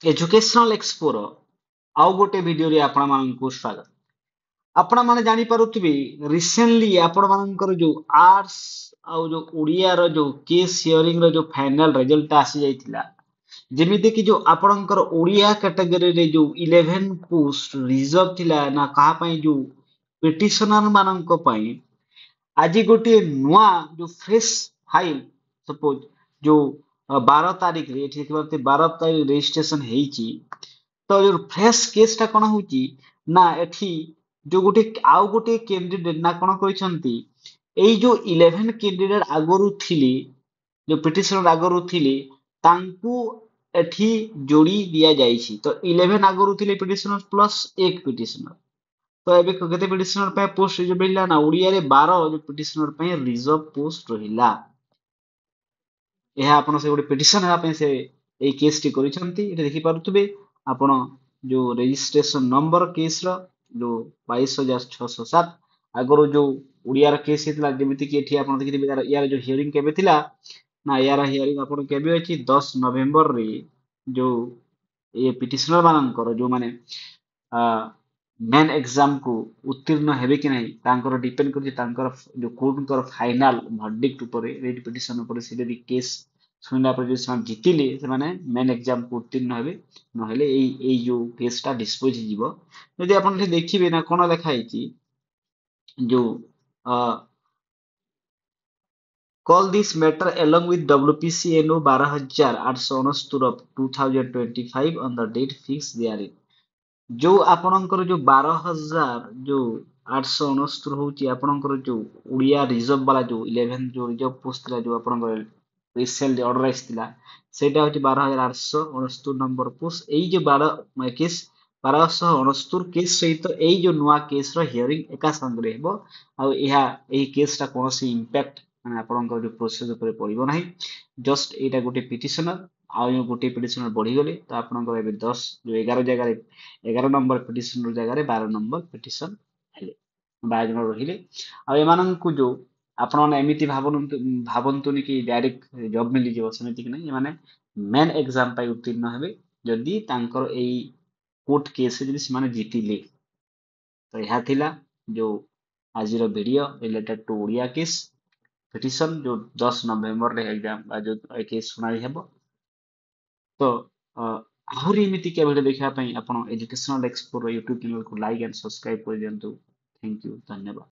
Educational expo रो आउ गोटे video रे आपण मानकु स्वागत। आपण माने जानि पारुथिबे रिसेंटली आपण मानकर जो आर्ट्स आउ जो उड़िया रो जो केस हियरिंग रो जो फाइनल रिजल्ट आसी जाइथिला, जेमिति कि जो आपणकर उड़िया कैटेगरी रे जो 11 पोस्ट रिजर्व थिला ना कहा पई जो पिटिशनर मानक पई आज गोटे नुआ जो फ्रेश फाइल सपोज जो 12 तारीख रे एठी देखते 12 तारीख रजिस्ट्रेशन ହେଇची। तो जो फ्रेश केस टा कोन होची ना एठी जो गोटे आउ गोटे कैंडिडेट ना कोन करिसंती एई जो 11 कैंडिडेट आगरु थिली जो पिटिशनर आगरु थिली तांकू एठी जोड़ी दिया जाइछि। तो 11 आगरु थिले पिटिशनर प्लस एक पिटिशनर। तो एबे केते पिटिशनर पे पोस्ट जो मिलला ना ओडिया रे 12 जो पिटिशनर पे रिजर्व पोस्ट रहिला। ଏହା ଆପଣ ସେ ଗୋଟେ ପିଟିସନ ହେବା ପାଇଁ ସେ ଏଇ କେସ୍ ଟି କରିଛନ୍ତି। ଏଠି ଦେଖିପାରୁଥିବେ ଆପଣ ଯୋଉ ରେଜିଷ୍ଟ୍ରେସନ ନମ୍ବର କେସ୍ ର ଯୋଉ 22,607 ଆଗରୁ ଯୋଉ ଓଡିଆର କେସ୍ ହେଇଥିଲା ଯେମିତି କି ଏଠି ଆପଣ ଦେଖିଥିବେ ୟାର ଯୋଉ ହିୟରିଂ କେବେ ଥିଲା ନା ୟାର ହିୟରିଂ ଆପଣ କେବେ ଅଛି 10 ନଭେମ୍ବର ରେ ଯୋଉ ଏ ପିଟିସନର ମାନଙ୍କର ଯୋଉମାନେ मेन एग्जाम को उत्तीर्ण हेबे कि नहीं तांकर डिपेंड करछि तांकर जो कोर्टकर फाइनल वर्डिक्ट ऊपर रेड पिटिशन ऊपर से यदि केस सुनला पर जो से जितिले से माने मेन एग्जाम को उत्तीर्ण हेबे नहेले एई जो केसटा डिस्पोज हिजिवो। यदि आपण देखिबे ना कोन लेखा हैछि जो call this matter along with WPCNO 12,869 of 2025 on the date fixed therein। जो आपणकर जो 12,000 जो 869 होची आपणकर जो उड़िया रिजर्व वाला जो 11 जो रिजर्व पोस्ट थिला जो आपणकर रिसेंटली ऑर्डर आइसथिला सेटा होची 12,869 नंबर पोस्ट। एई जो 12 केस 1269 केस सहित एई जो नुआ केस रो हियरिंग एका संगरे हेबो। आ एहा एही केस टा कोनोसी इंपैक्ट माने आपणकर जो प्रोसेस ऊपर पड़िबो नाही। जस्ट एटा गोटे पिटिशनर आ गोटे पिटिशनर बढ़ी गले तो आपणकर एबे 10 जो 11 जगह 11 नंबर पिटिशन जगह 12 नंबर पिटिशन हेले 12 जन रहिले। आ एमानंकु जो आपण माने एमिति भाबंतुनी कि डायरेक्ट जॉब मिली जिवो सेमिति कि नै माने मेन एग्जाम पाई उत्तीर्ण हेबे जदि तांकर एई कोर्ट केस जदि से जीतिले। तो यह थिला जो आजिर video related to Odia case petition जो 10 नवेम्बर रे एग्जाम जो केस सुनाई हेबो। तो आहुरी एमिति के वीडियो देखा ପାଇଁ ଆପଣ ଏଜୁକେଶନାଲ ଏକ୍ସପ୍ଲୋର ୟୁଟ୍ୟୁବ ଚ୍ୟାନେଲ को लाइक एंड सब्सक्राइब कर दियंतु। थैंक यू धन्यवाद।